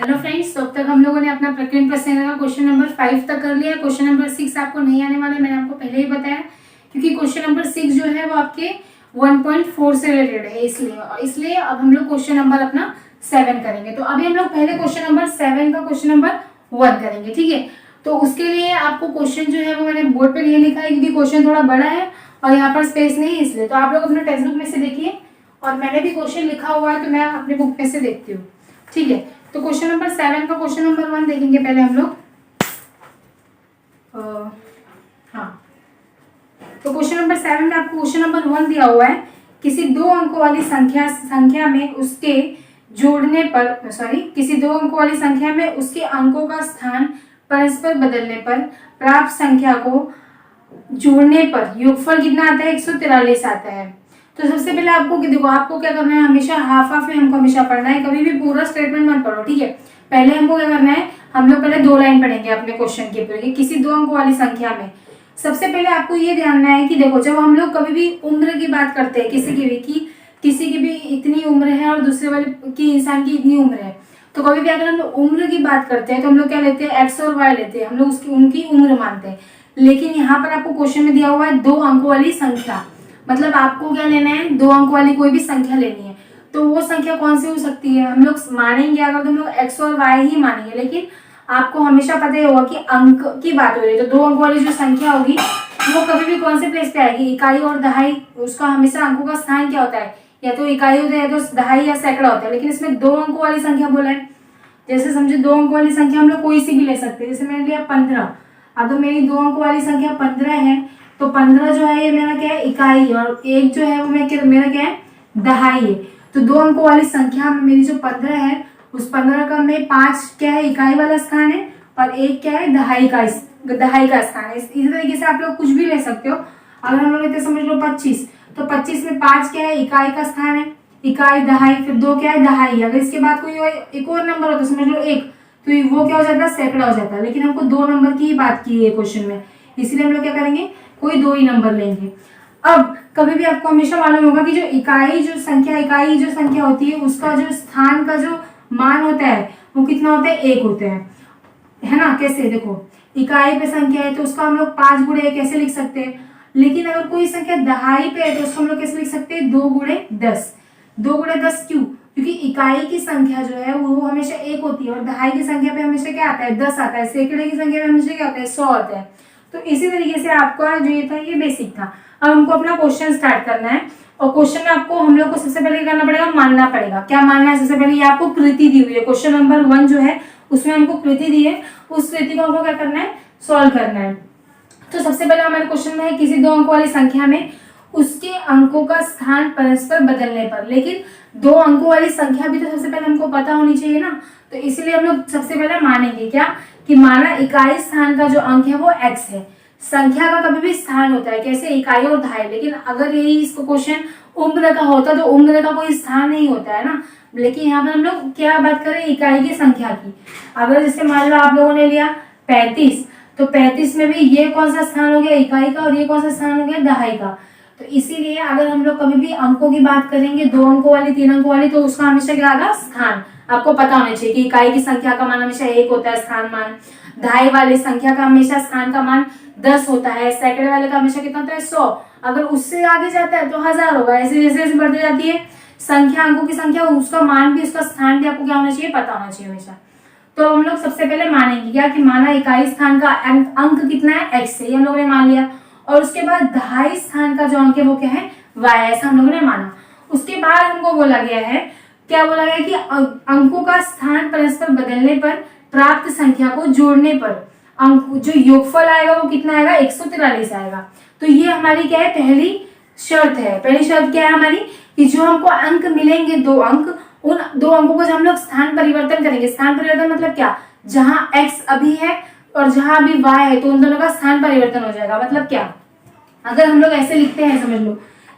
Hello friends, तो अब तक हम लोगों ने अपना प्रकीर्णन प्रश्न का क्वेश्चन नंबर 5 तक कर लिया। क्वेश्चन नंबर 6 आपको नहीं आने वाला, मैंने आपको पहले ही बताया, क्योंकि क्वेश्चन नंबर 6 जो है वो आपके 1.4 से रिलेटेड है, इसलिए अब हम लोग क्वेश्चन नंबर अपना 7 करेंगे। तो अभी हम लोग पहले क्वेश्चन नंबर 7 का क्वेश्चन नंबर 1 करेंगे, ठीक है। तो उसके लिए आपको क्वेश्चन जो है वो मैंने बोर्ड पे नहीं लिखा है, क्योंकि क्वेश्चन थोड़ा बड़ा है और यहाँ पर स्पेस नहीं है, इसलिए तो आप लोग अपने टेक्स्ट बुक में से देखिए, और मैंने भी क्वेश्चन लिखा हुआ है तो मैं अपने बुक में से देखती हूँ, ठीक है। तो क्वेश्चन नंबर 7 का क्वेश्चन नंबर 1 देखेंगे पहले हम लोग। हाँ, तो क्वेश्चन नंबर 7 में आपको क्वेश्चन नंबर 1 दिया हुआ है, किसी 2 अंकों वाली संख्या में उसके जोड़ने पर किसी 2 अंकों वाली संख्या में उसके अंकों का स्थान परस्पर बदलने पर प्राप्त संख्या को जोड़ने पर योगफल कितना आता है? 143 आता है। तो सबसे पहले आपको देखो, आपको क्या करना है, हमेशा हाफ हाफ में हमको हमेशा पढ़ना है, कभी भी पूरा स्टेटमेंट मत पढ़ो, ठीक है। पहले हमको क्या करना है, हम लोग पहले 2 लाइन पढ़ेंगे अपने क्वेश्चन के पूरे, किसी 2 अंकों वाली संख्या में। सबसे पहले आपको ये ध्यान है कि देखो, जब हम लोग कभी भी उम्र की बात करते हैं किसी की भी इतनी उम्र है और दूसरे वाले की इंसान की इतनी उम्र है, तो कभी भी अगर हम लोग उम्र की बात करते हैं तो हम लोग क्या लेते हैं, एक्स और वाई लेते हैं, हम लोग उनकी उम्र मानते हैं। लेकिन यहाँ पर आपको क्वेश्चन में दिया हुआ है 2 अंकों वाली संख्या, मतलब आपको क्या लेना है, 2 अंक वाली कोई भी संख्या लेनी है। तो वो संख्या कौन सी हो सकती है, हम लोग मानेंगे अगर तो हम लोग एक्स और वाई ही मानेंगे, लेकिन आपको हमेशा पता ही होगा कि अंक की बात हो रही है, तो 2 अंक वाली जो संख्या होगी वो कभी भी कौन से प्लेस पे आएगी, इकाई और दहाई। उसका हमेशा अंकों का स्थान क्या होता है, या तो इकाई होता है या तो दहाई या सैकड़ा होता है, लेकिन इसमें 2 अंकों वाली संख्या बोला है। जैसे समझो 2 अंकों वाली संख्या हम लोग कोई सी भी ले सकते हैं, जैसे मैंने लिया 15। अगर मेरी 2 अंकों वाली संख्या 15 है, तो 15 जो है ये मेरा क्या है, इकाई, और 1 जो है वो मेरा क्या है, दहाई है। तो 2 अंकों वाली संख्या में मेरी जो 15 है, उस 15 का में 5 क्या है, इकाई वाला स्थान है, और 1 क्या है, दहाई का स्थान है। इसी तरीके से आप लोग कुछ भी ले सकते हो। अगर हम लोग लेते समझ लो 25, तो 25 में 5 क्या है, इकाई का स्थान है, इकाई दहाई, फिर 2 क्या है, दहाई। अगर इसके बाद कोई एक और नंबर हो तो समझ लो 1, तो वो क्या हो जाता है, सैकड़ा हो जाता है। लेकिन हमको 2 नंबर की ही बात की है क्वेश्चन में, इसलिए हम लोग क्या करेंगे, कोई 2 ही नंबर लेंगे। अब कभी भी आपको हमेशा मालूम होगा कि जो इकाई जो संख्या होती है, उसका जो स्थान का जो मान होता है वो कितना होता है, 1 होता है ना। कैसे, देखो इकाई पे संख्या है तो उसका हम लोग 5 गुणे 1 ऐसे लिख सकते हैं। लेकिन अगर कोई संख्या दहाई पे है तो उसको हम लोग कैसे लिख सकते हैं, 2 गुणे 10। 2 गुणे 10 क्यों, क्योंकि इकाई की संख्या जो है वो हमेशा 1 होती है, और दहाई की संख्या पे हमेशा क्या आता है, 10 आता है। सैकड़े की संख्या पे हमेशा क्या आता है, 100 आता है। तो इसी तरीके से आपका जो ये था, ये बेसिक था। अब हमको अपना क्वेश्चन स्टार्ट करना है, और क्वेश्चन में आपको हम लोग को सबसे पहले क्या करना पड़ेगा, मानना पड़ेगा। क्या मानना है, सबसे पहले ये आपको कृति दी हुई है, क्वेश्चन नंबर 1 जो है उसमें हमको कृति दी है, उस कृति को हमको क्या करना है, सॉल्व करना है। तो सबसे पहले हमारे क्वेश्चन में है, किसी 2 अंकों वाली संख्या में उसके अंकों का स्थान परस्पर बदलने पर। लेकिन 2 अंकों वाली संख्या भी तो सबसे पहले हमको पता होनी चाहिए ना, तो इसलिए हम लोग सबसे पहले मानेंगे क्या, कि माना इकाई स्थान का जो अंक है वो x है। संख्या का कभी भी स्थान होता है, कैसे, इकाई और दहाई। लेकिन अगर यही इसको क्वेश्चन उम्र का होता तो उम्र का कोई स्थान नहीं होता है ना। लेकिन यहाँ पर हम लोग क्या बात करें, इकाई की संख्या की। अगर जैसे मान लो आप लोगों ने लिया 35, तो 35 में भी ये कौन सा स्थान हो गया, इकाई का, और ये कौन सा स्थान हो गया, दहाई का। तो इसीलिए अगर हम लोग कभी भी अंकों की बात करेंगे, 2 अंकों वाली, 3 अंकों वाली, तो उसका हमेशा क्या आएगा, स्थान। आपको पता होना चाहिए कि इकाई की संख्या का मान हमेशा 1 होता है, स्थान मान। दहाई वाली संख्या का हमेशा स्थान का मान 10 होता है। सैकड़े वाले का हमेशा कितना होता है, 100। अगर उससे आगे जाता है तो 1000 होगा। ऐसे जैसे जैसे बढ़ती जाती है संख्या, अंकों की संख्या, उसका मान भी, उसका स्थान भी आपको क्या होना चाहिए, पता होना चाहिए हमेशा। तो हम लोग सबसे पहले मानेंगे क्या, कि माना इकाई स्थान का अंक कितना है, x है, ये हम लोगों ने मान लिया। और उसके बाद दहाई स्थान का जो अंक है वो क्या है, y, ऐसा हम लोगों ने माना। उसके बाद हमको बोला गया है, क्या बोला गया, कि अंकों का स्थान परस्पर बदलने पर प्राप्त संख्या को जोड़ने पर अंक जो योगफल आएगा वो कितना आएगा, 143 आएगा। तो ये हमारी क्या है, पहली शर्त है। पहली शर्त क्या है हमारी, कि जो हमको अंक मिलेंगे 2 अंक, उन 2 अंकों को जब हम लोग स्थान परिवर्तन करेंगे, स्थान परिवर्तन मतलब क्या, जहां x अभी है और जहां अभी y है, तो उन दोनों का स्थान परिवर्तन हो जाएगा। मतलब क्या, अगर हम लोग ऐसे लिखते हैं, समझ लो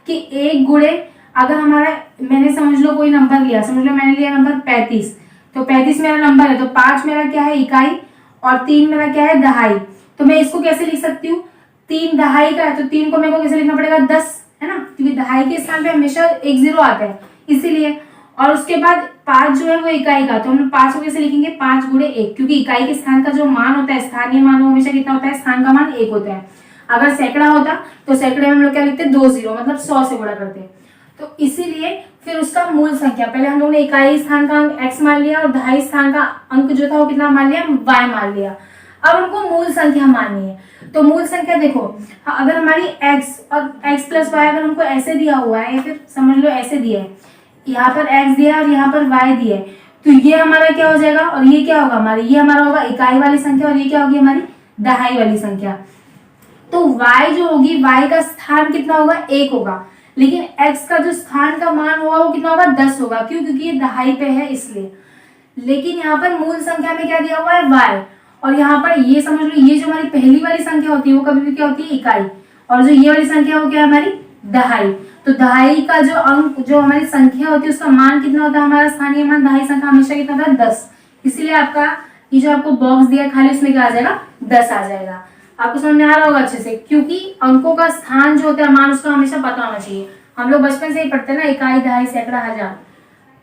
कि 1 गुणे, अगर हमारा, मैंने समझ लो कोई नंबर लिया, समझ लो मैंने लिया नंबर 35, तो 35 मेरा नंबर है, तो 5 मेरा क्या है, इकाई, और 3 मेरा क्या है, दहाई। तो मैं इसको कैसे लिख सकती हूँ, 3 दहाई का है, तो 3 को मेरे को कैसे लिखना पड़ेगा, 10, है ना, क्योंकि दहाई के स्थान पे हमेशा 1 0 आता है, इसीलिए। और उसके बाद 5 जो है वो इकाई का, तो हम लोग 5 को कैसे लिखेंगे, 5 गुणे 1, क्योंकि इकाई के स्थान का जो मान होता है, स्थानीय मान वो हमेशा कितना होता है, स्थान का मान 1 होता है। अगर सैकड़ा होता तो सैकड़े में हम लोग क्या लिखते, 2 जीरो, मतलब 100 से गुणा करते। तो इसीलिए फिर उसका मूल संख्या, पहले हम लोग ने इकाई स्थान का अंक x मान लिया और दहाई स्थान का अंक जो था वो कितना मान लिया, y मान लिया। अब हमको मूल संख्या माननी है, तो मूल संख्या देखो, अगर हमारी x और x प्लस वाई अगर हमको ऐसे दिया हुआ है, या फिर समझ लो ऐसे दिया है, यहाँ पर x दिया है और यहाँ पर y दिया है, तो ये हमारा क्या हो जाएगा और ये क्या होगा हमारी, ये हमारा होगा इकाई वाली संख्या और ये क्या होगी हमारी दहाई वाली संख्या। तो y जो होगी, y का स्थान कितना होगा, 1 होगा, लेकिन x का जो स्थान का मान होगा वो कितना होगा, 10 होगा। क्यों, क्योंकि ये दहाई पे है इसलिए। लेकिन यहाँ पर मूल संख्या में क्या दिया हुआ है, y, और यहाँ पर ये समझ लो, ये जो हमारी पहली वाली संख्या होती है वो कभी भी क्या होती है, इकाई, और जो ये वाली संख्या वो क्या है हमारी दहाई। तो दहाई का जो अंक, जो हमारी संख्या होती है उसका मान कितना होता है, हमारा स्थानीय मान दहाई संख्या हमेशा कितना होता है, 10। इसीलिए आपका ये जो आपको बॉक्स दिया खाली, उसमें क्या आ जाएगा, 10 आ जाएगा। आपको समझ में आ रहा होगा अच्छे से, क्योंकि अंकों का स्थान जो होता है, मान उसका हमेशा पता होना चाहिए। हम लोग बचपन से ही पढ़ते हैं ना, इकाई दहाई सैकड़ा हजार,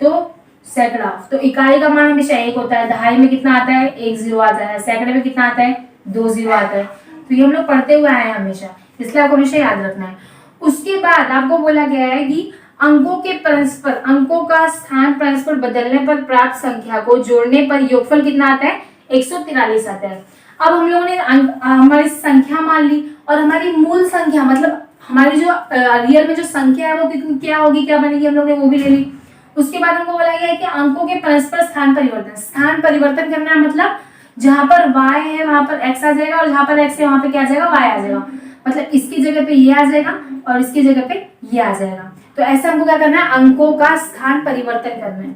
तो सैकड़ा, तो इकाई का मान हमेशा 1 होता है, दहाई में कितना आता है, 1 जीरो आता है, सैकड़े में कितना आता है, 2 जीरो आता है। तो ये हम लोग पढ़ते हुए आए हैं हमेशा, इसलिए आपको हमेशा याद रखना है। उसके बाद आपको बोला गया है कि अंकों के परस्पर, अंकों का स्थान परस्पर बदलने पर प्राप्त संख्या को जोड़ने पर योगफल कितना आता है, 143 आता है। अब हम लोगों ने हमारी संख्या मान ली, और हमारी मूल संख्या मतलब हमारी जो रियल में जो संख्या है वो कितनी क्या होगी, क्या बनेगी, हम लोग ने वो भी ले ली। उसके बाद हमको बोला गया है कि अंकों के परस्पर स्थान परिवर्तन, स्थान परिवर्तन करना है, मतलब जहां पर y है वहां पर x आ जाएगा, और जहां पर x है वहां पे क्या आ जाएगा, y आ जाएगा। मतलब इसकी जगह पे ये आ जाएगा और इसकी जगह पे ये आ जाएगा। तो ऐसा हमको क्या करना है, अंकों का स्थान परिवर्तन करना है।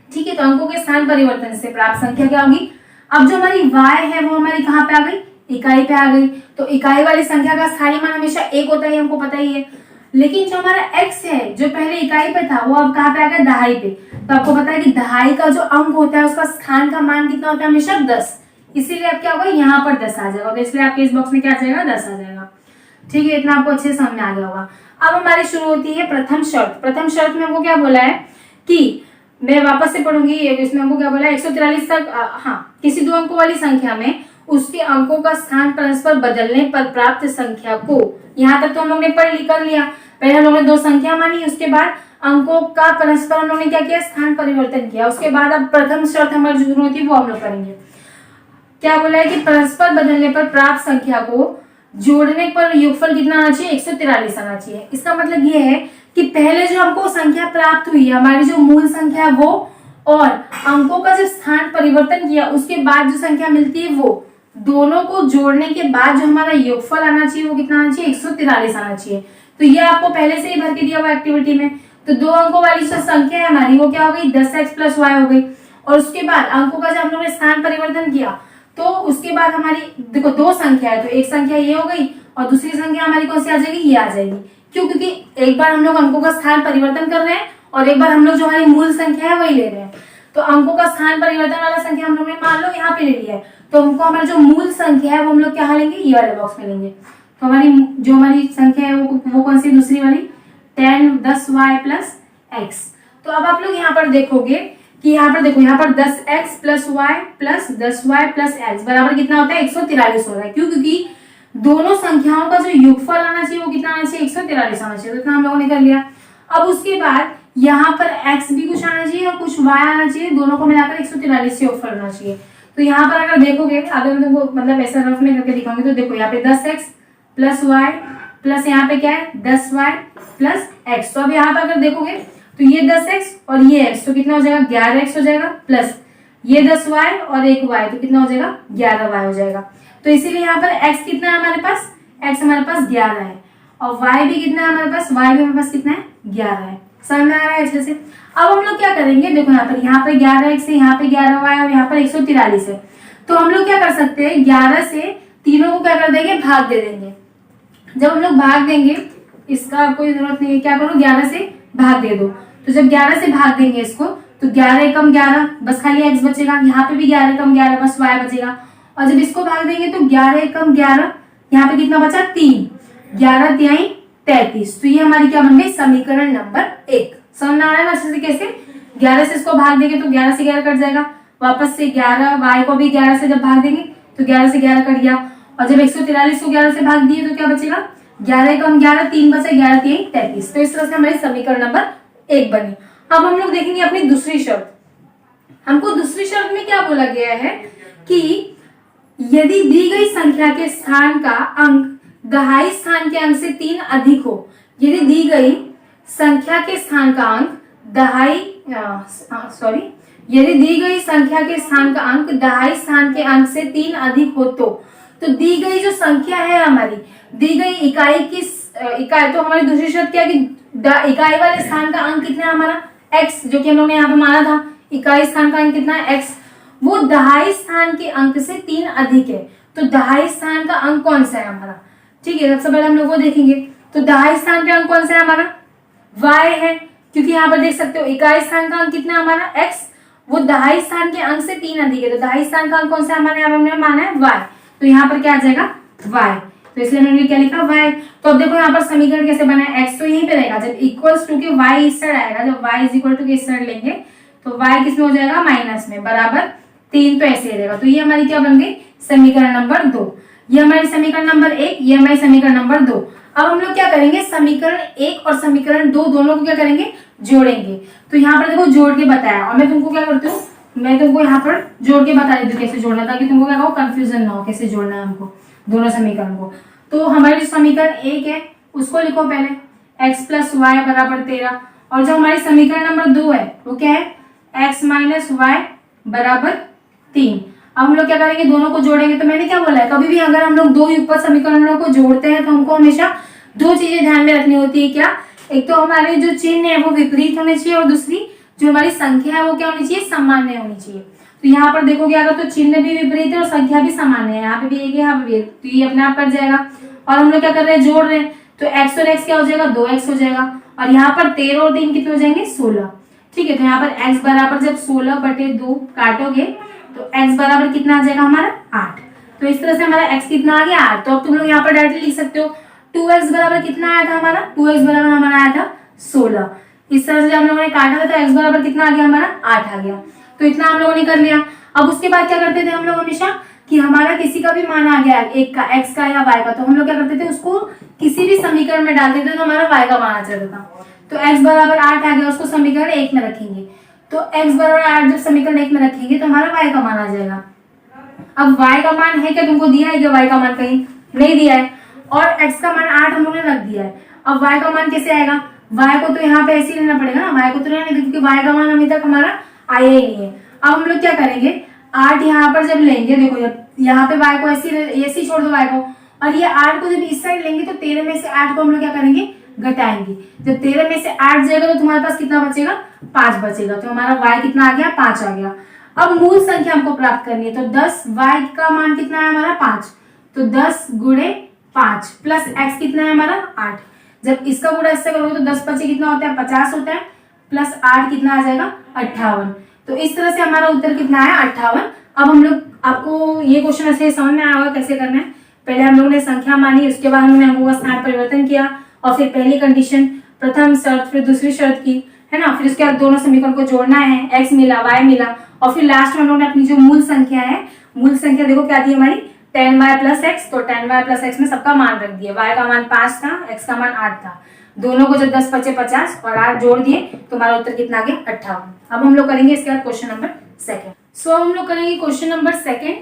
ठीक है, तो अंकों के स्थान परिवर्तन से प्राप्त संख्या क्या होगी। अब जो हमारी y है वो हमारी कहाँ पे आ गई, इकाई पे आ गई। तो इकाई वाली संख्या का स्थानीय मान हमेशा 1 होता है, हमको पता ही है। लेकिन जो हमारा x है जो पहले इकाई पे था वो अब कहाँ पे आ गया, दहाई पे। तो आपको पता है कि दहाई का जो अंक होता है उसका स्थान का मान कितना होता है, हमेशा 10। इसीलिए अब क्या होगा, यहाँ पर 10 आ जाएगा। तो इसलिए आपके इस बॉक्स में क्या आ जाएगा, 10 आ जाएगा। ठीक है, इतना आपको अच्छे से समझ में आ गया होगा। अब हमारी शुरू होती है प्रथम शर्त। प्रथम शर्त में हमको क्या बोला है कि, मैं वापस से पढ़ूंगी, इसमें हमको क्या बोला है, 143 तक, किसी 2 अंकों वाली संख्या में उसके अंकों का स्थान परस्पर बदलने पर प्राप्त संख्या को, यहाँ तक तो हम लोग ने पढ़ कर लिया। पहले हम लोग ने 2 संख्या मानी, उसके बाद अंकों का परस्पर हम लोग ने क्या किया, स्थान परिवर्तन किया। उसके बाद अब प्रथम शर्त हमारी जो होती है वो हम लोग करेंगे। क्या बोला है कि परस्पर बदलने पर प्राप्त संख्या को जोड़ने पर योगफल कितना आना चाहिए, 143 आना चाहिए। इसका मतलब ये है कि पहले जो हमको संख्या प्राप्त हुई है, हमारी जो मूल संख्या है वो, और अंकों का जो स्थान परिवर्तन किया उसके बाद जो संख्या मिलती है वो, दोनों को जोड़ने के बाद जो हमारा योगफल आना चाहिए वो कितना आना चाहिए, 143 आना चाहिए। तो ये आपको पहले से ही भर के दिया हुआ एक्टिविटी में। तो 2 अंकों वाली जो संख्या है हमारी वो क्या हो गई, 10x प्लस वाई हो गई। और उसके बाद अंकों का जब हम लोग ने स्थान परिवर्तन किया तो उसके बाद हमारी देखो 2 संख्या है, तो एक संख्या ये हो गई और दूसरी संख्या हमारी कौन सी आ जाएगी, ये आ जाएगी। क्यों, क्योंकि एक बार हम लोग अंकों का स्थान परिवर्तन कर रहे हैं और एक बार हम लोग जो हमारी मूल संख्या है वही ले रहे हैं। तो अंकों का स्थान परिवर्तन वाला संख्या हम लोग ने मान लो यहाँ पे ले लिया है, तो हमको हमारी जो मूल संख्या है वो हम लोग क्या लेंगे, ये वाले बॉक्स में लेंगे। तो हमारी जो हमारी संख्या है वो कौन सी, दूसरी वाली 10y प्लस x। तो अब आप लोग यहाँ पर देखोगे कि यहाँ पर देखो, यहाँ पर 10x plus Y plus 10y plus x बराबर कितना होता है, 143 हो रहा है। क्यों, क्योंकि दोनों संख्याओं का जो योगफल आना चाहिए वो कितना आना चाहिए, 143 आना चाहिए। तो इतना हम लोगों ने कर लिया। अब उसके बाद यहाँ पर x भी कुछ आना चाहिए और कुछ y आना चाहिए, दोनों को मिलाकर 143 से योगफल आना चाहिए। तो यहाँ पर अगर देखोगे, अगर मैं तुमको मतलब ऐसा रफ में करके दिखाऊंगी, तो देखो यहाँ पे 10x प्लस वाई प्लस यहाँ पे क्या है 10y प्लस x। तो अब यहाँ पर अगर देखोगे तो ये 10x और ये x, तो कितना हो जाएगा, 11x हो जाएगा, प्लस ये 10y और एक y, तो कितना हो जाएगा, 11y हो जाएगा। तो इसीलिए यहाँ पर x कितना है हमारे पास, x हमारे पास 11 है, और y भी कितना है हमारे पास, y भी हमारे पास कितना है, 11 है। समझ में आ रहा है अच्छे से। अब हम लोग क्या करेंगे, देखो यहाँ पे 11x है, यहाँ पे 11y और यहाँ पर 143 है। तो हम लोग क्या कर सकते हैं, 11 से तीनों को क्या कर देंगे, भाग दे देंगे। जब हम लोग भाग देंगे, इसका कोई जरूरत नहीं है, क्या करो 11 से भाग दे दो। तो जब 11 से भाग देंगे इसको, तो 11 एकम 11, बस खाली x बचेगा। यहाँ पे भी 11 एकम 11, बस y बचेगा। और जब इसको भाग देंगे तो 11 एकम 11, यहाँ पे कितना बचा, 3, 11 तिहाई 33। तो ये हमारी क्या बन गई, समीकरण नंबर 1। समझ में आ रहा है अच्छे से कैसे। 11 से इसको भाग देंगे तो 11 से 11 कट जाएगा, वापस से 11, y को भी 11 से जब भाग देंगे तो 11 से 11 कट गया, और जब 143 को 11 से भाग दिए तो क्या बचेगा, 11 कम 11 3 बचे, 11 3 33। तो इस तरह से हमारी समीकरण नंबर 1 बनी। अब हम लोग देखेंगे अपनी दूसरी शर्त। हमको दूसरी शर्त में क्या बोला गया है कि यदि दी गई संख्या के स्थान का अंक दहाई स्थान के अंक से 3 अधिक हो, यदि दी गई संख्या के स्थान का अंक यदि दी गई संख्या के स्थान का अंक दहाई स्थान के अंक से 3 अधिक हो तो दी गई जो संख्या है हमारी, दी गई इकाई की इकाई, तो हमारी दूसरी शर्त क्या है कि इकाई वाले स्थान का अंक कितना है हमारा x, जो कि हम लोग ने यहाँ पे माना था इकाई स्थान का अंक कितना है x, वो दहाई स्थान के अंक से 3 अधिक है। तो दहाई स्थान का अंक कौन सा है हमारा, ठीक है, सबसे पहले हम लोग वो देखेंगे। तो दहाई स्थान का अंक कौन सा है हमारा y है, क्योंकि यहाँ पर देख सकते हो इकाई स्थान का अंक कितना है हमारा x, वो दहाई स्थान के अंक से 3 अधिक है। तो दहाई स्थान का अंक कौन सा है हमारे, यहाँ हमने माना है y, तो यहाँ पर क्या आ जाएगा y, तो इसलिए हमने क्या लिखा y। तो अब देखो यहाँ पर समीकरण कैसे बना है, x तो यहीं पे रहेगा, जब इक्वल्स टू के y इस साइड आएगा, जब y इज इक्वल टू के इस साइड लेंगे तो y किस में हो जाएगा माइनस में, बराबर 3, तो ऐसे ही रहेगा। तो ये हमारी क्या बन गई समीकरण नंबर 2, ये हमारी समीकरण नंबर 1, ये हमारी समीकरण नंबर 2। अब हम लोग क्या करेंगे, समीकरण 1 और समीकरण 2 दोनों को क्या करेंगे जोड़ेंगे। तो यहाँ पर देखो जोड़ के बताया, और मैं तुमको क्या करती हूँ, मैं तुमको यहाँ पर जोड़ के बता देती हूँ कैसे जोड़ना, ताकि तुमको क्या हो कंफ्यूजन ना हो कैसे जोड़ना है हमको दोनों समीकरण को। तो हमारी जो समीकरण 1 है उसको लिखो पहले, x प्लस वाई बराबर 13, और जो हमारी समीकरण नंबर 2 है वो क्या है, x माइनस वाई बराबर 3। अब हम लोग क्या करेंगे, दोनों को जोड़ेंगे। तो मैंने क्या बोला है, कभी भी अगर हम लोग दो युगपत समीकरणों को जोड़ते हैं तो हमको हमेशा 2 चीजें ध्यान में रखनी होती है। क्या, एक तो हमारे जो चिन्ह है वो विपरीत होने चाहिए, और दूसरी जो हमारी संख्या है वो क्या होनी चाहिए, सामान्य होनी चाहिए। तो यहाँ पर देखोगे अगर तो चिन्ह भी विपरीत है और संख्या भी सामान्य है, यहाँ पे भी एक है, यहाँ पे भी एक, तो ये अपने आप कट जाएगा। और हम लोग क्या कर रहे हैं, जोड़ रहे हैं, तो x और x क्या हो जाएगा 2x हो जाएगा, और यहाँ पर 13 और 3 कितने हो जाएंगे 16, ठीक है। तो यहाँ पर x बराबर जब 16/2 काटोगे तो x बराबर कितना आ जाएगा हमारा 8। तो इस तरह से हमारा x कितना आ गया 8। तो अब तुम लोग यहाँ पर डायरेक्टली लिख सकते हो 2x बराबर कितना आया था हमारा, 2x बराबर हमारा आया था 16। इस तरह से जब हम लोगों ने काटा था तो x बराबर कितना आ गया हमारा 8 आ गया। तो इतना हम लोगों ने कर लिया। अब उसके बाद क्या करते थे हम लोग हमेशा, कि हमारा किसी का भी मान आ गया एक का, x का या y का, तो हम लोग क्या करते थे उसको किसी भी समीकरण में डालते थे तो हमारा y का मान आ जाता था। तो x बराबर 8 आ गया, उसको समीकरण 1 में रखेंगे। तो x बराबर 8 जब समीकरण 1 में रखेंगे तो हमारा y का मान आ जाएगा। अब y का मान है क्या, तुमको दिया है क्या y का मान, कहीं नहीं दिया है, और x का मान 8 हम लोगों ने रख दिया है। अब y का मान कैसे आएगा, y को तो यहाँ पे ऐसे ही लेना पड़ेगा ना, y को तो रहने, क्योंकि y का मान अभी तक हमारा आया ही नहीं है। अब हम लोग क्या करेंगे, 8 यहाँ पर जब लेंगे, देखो यहाँ पे y को ऐसे छोड़ दो y को, और ये 8 को जब इस साइड लेंगे तो 13 में से 8 को हम लोग क्या करेंगे घटाएंगे। जब 13 में से 8 जाएगा तो तुम्हारे पास कितना बचेगा 5 बचेगा। तो हमारा y कितना आ गया 5 आ गया। अब मूल संख्या हमको प्राप्त करनी है, तो 10 y का मान कितना है हमारा 5, तो 10 गुणे 5 प्लस x कितना है हमारा 8। जब इसका गुणा इससे करोगे तो 10 पचे कितना होता है 50 होता है, प्लस 8 कितना आ जाएगा 58। तो इस तरह से हमारा उत्तर कितना है 58। अब हम लोग, आपको ये क्वेश्चन ऐसे समझ में आया होगा कैसे करना है। पहले हम लोगों ने संख्या मानी, उसके बाद हमने अंकों का स्थान परिवर्तन किया, और फिर पहली कंडीशन प्रथम शर्त, फिर दूसरी शर्त की, है ना, फिर उसके बाद दोनों समीकरण को जोड़ना है, x मिला y मिला, और फिर लास्ट में हम लोगों ने अपनी जो मूल संख्या है, मूल संख्या देखो क्या थी हमारी 10y प्लस x, तो 10y प्लस x में सबका मान रख दिया। y का मान 5 था, x का मान 8 था, दोनों को जब 10 पचे 50 और 8 जोड़ दिए तो हमारा उत्तर कितना आ गया 58। अब हम लोग करेंगे इसके बाद क्वेश्चन नंबर 2। सो हम लोग करेंगे क्वेश्चन नंबर 2।